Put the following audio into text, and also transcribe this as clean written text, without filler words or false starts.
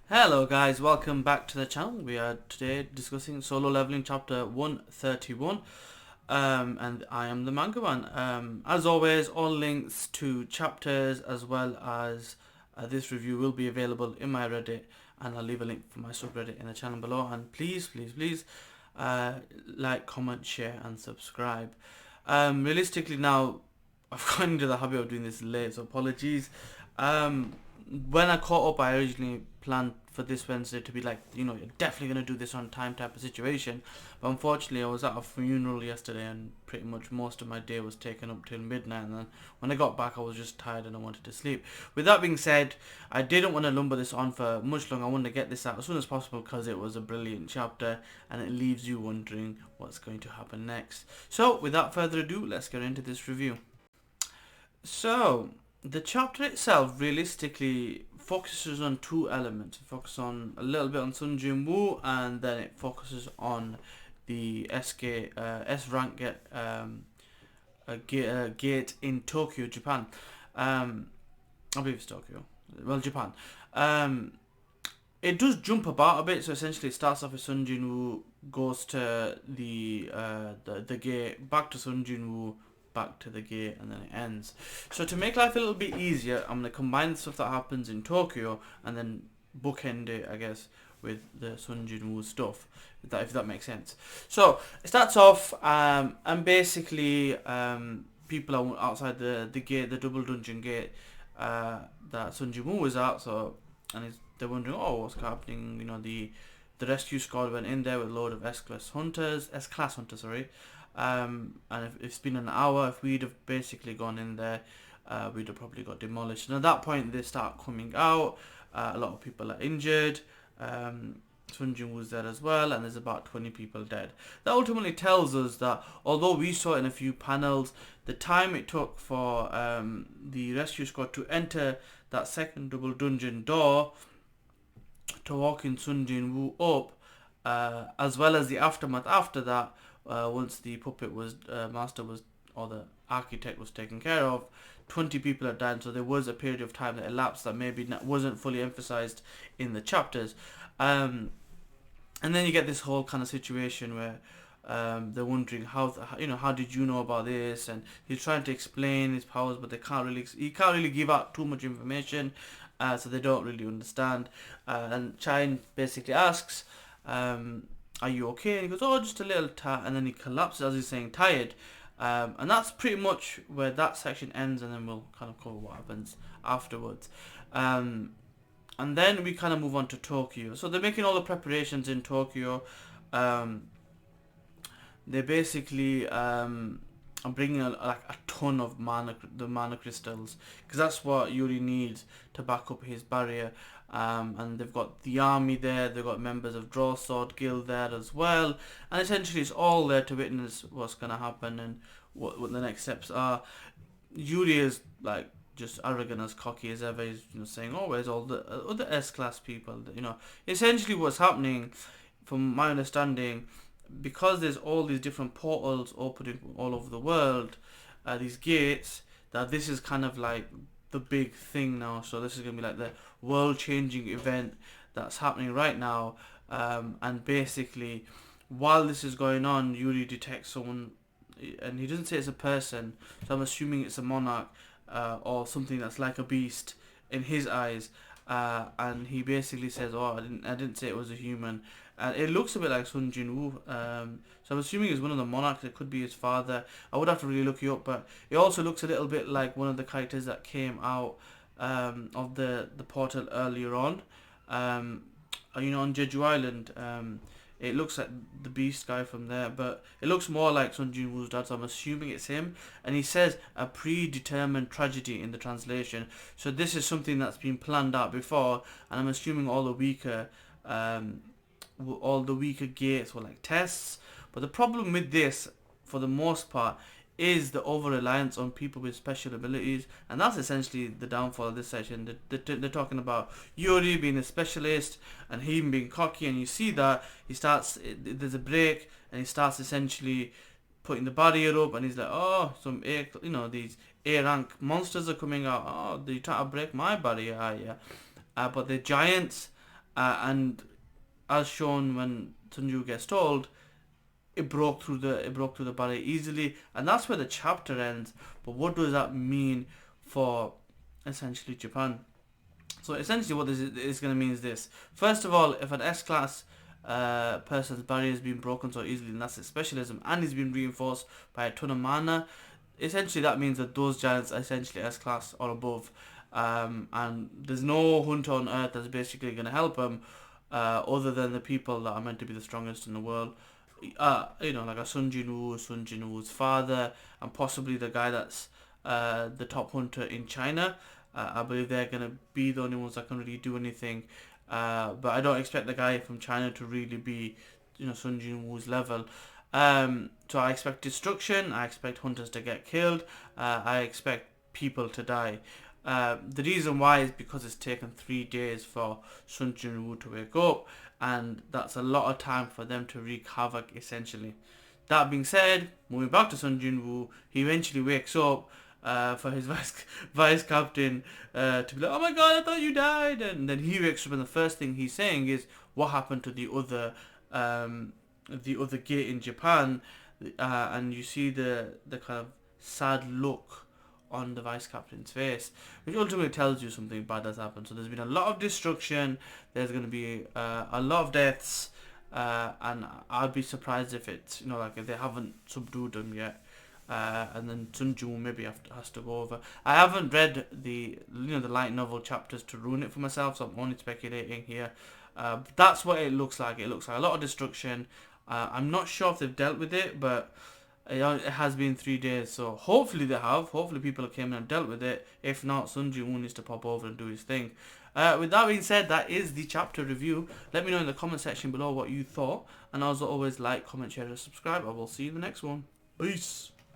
Hello guys, welcome back to the channel. We are today discussing solo leveling chapter 131, and I am the manga man. As always, all links to chapters as well as this review will be available in my Reddit, and I'll leave a link for my subreddit in the channel below. And please, uh, like, comment, share and subscribe. Realistically now, I've gone into the habit of doing this late, so apologies. When I caught up, I originally planned for this Wednesday to be like, you're definitely going to do this on time type of situation. But unfortunately, I was at a funeral yesterday and pretty much most of my day was taken up till midnight. And then when I got back, I was just tired and I wanted to sleep. With that being said, I didn't want to lumber this on for much longer. I wanted to get this out as soon as possible because it was a brilliant chapter and it leaves you wondering what's going to happen next. So, without further ado, let's get into this review. So, the chapter itself realistically focuses on two elements. It focuses on a little bit on Jin Woo, and then it focuses on the S rank gate in Tokyo, Japan. I believe it's Tokyo. Well, Japan. It does jump about a bit. So essentially, it starts off with Jin Woo goes to the gate, back to Jin Woo, back to the gate, and then it ends. So to make life a little bit easier, I'm going to combine the stuff that happens in Tokyo and then bookend it, I guess, with the Jin Woo stuff, if that makes sense. So it starts off, and basically people are outside the gate, the double dungeon gate that Jin Woo is at. So they're wondering, oh, what's happening? The rescue squad went in there with a load of S-class hunters, sorry. And if it's been an hour, if we'd have basically gone in there, we'd have probably got demolished. And at that point, they start coming out. A lot of people are injured. Sunjin was there as well, and there's about 20 people dead. That ultimately tells us that although we saw it in a few panels, the time it took for the rescue squad to enter that second double dungeon door to walk in Sunjin Woo up, as well as the aftermath after that, once the puppet master was, or the architect was taken care of, 20 people had died. So there was a period of time that elapsed that maybe wasn't fully emphasized in the chapters. And then you get this whole kind of situation where they're wondering how did you know about this, and he's trying to explain his powers, but he can't really give out too much information, so they don't really understand. And Chine basically asks, are you okay? And he goes, oh, just a little tired. And then he collapses as he's saying tired. And that's pretty much where that section ends, and then we'll kind of cover what happens afterwards. And then we kind of move on to Tokyo. So they're making all the preparations in Tokyo. They basically are bringing a ton of mana crystals, because that's what Yuri needs to back up his barrier. And they've got the army there, they've got members of Draw Sword Guild there as well, and essentially it's all there to witness what's going to happen and what the next steps are. Yuri is like just arrogant, as cocky as ever. He's saying, oh, where's all the other S-class people? Essentially what's happening, from my understanding, because there's all these different portals opening all over the world, these gates, that this is kind of like the big thing now. So this is going to be like the world-changing event that's happening right now. And basically, while this is going on, Yuri detects someone, and he doesn't say it's a person, so I'm assuming it's a monarch, or something that's like a beast in his eyes. And he basically says, oh, I didn't say it was a human. And it looks a bit like Jin Woo. So I'm assuming it's one of the monarchs. It could be his father. I would have to really look it up, but it also looks a little bit like one of the characters that came out of the portal earlier on. On Jeju Island. It looks like the beast guy from there, but it looks more like Jin Woo's dad, so I'm assuming it's him. And he says a predetermined tragedy in the translation. So this is something that's been planned out before, and I'm assuming all the weaker gates were like tests. But the problem with this, for the most part, is the over-reliance on people with special abilities, and that's essentially the downfall of this section. They're talking about Yuri being a specialist and him being cocky, and you see that there's a break, and he starts essentially putting the barrier up, and he's like, oh, these A rank monsters are coming out. Oh, they're trying to break my barrier, are you? But the giants, and as shown when Sun Tzu gets told, it broke through the barrier easily, and that's where the chapter ends. But what does that mean for essentially Japan? So essentially, what this is going to mean is this. First of all, if an S-class person's barrier has been broken so easily, and that's his specialism, and he's been reinforced by a ton of mana, essentially that means that those giants are essentially S-class or above. And there's no hunter on Earth that's basically going to help him, other than the people that are meant to be the strongest in the world. Like a Sun Jin Woo's father, and possibly the guy that's the top hunter in China. I believe they're going to be the only ones that can really do anything. But I don't expect the guy from China to really be, Sun Jin Woo's level. So I expect destruction. I expect hunters to get killed. I expect people to die. The reason why is because it's taken 3 days for Sun Jin Woo to wake up, and that's a lot of time for them to wreak havoc, essentially. That being said, moving back to Sun Jin Woo, he eventually wakes up for his vice captain to be like, "Oh my god, I thought you died," and then he wakes up, and the first thing he's saying is, "What happened to the other gate in Japan?" And you see the kind of sad look on the vice captain's face, which ultimately tells you something bad has happened. So there's been a lot of destruction. There's going to be a lot of deaths, and I'd be surprised if it's if they haven't subdued them yet. And then Sun Tzu maybe has to go over. I haven't read the the light novel chapters to ruin it for myself, so I'm only speculating here. But that's what it looks like. It looks like a lot of destruction. I'm not sure if they've dealt with it, but it has been 3 days, so hopefully they have. Hopefully people have came in and dealt with it. If not, Sun Tzu needs to pop over and do his thing. With that being said, that is the chapter review. Let me know in the comment section below what you thought, and as always, like, comment, share, and subscribe. I will see you in the next one. Peace.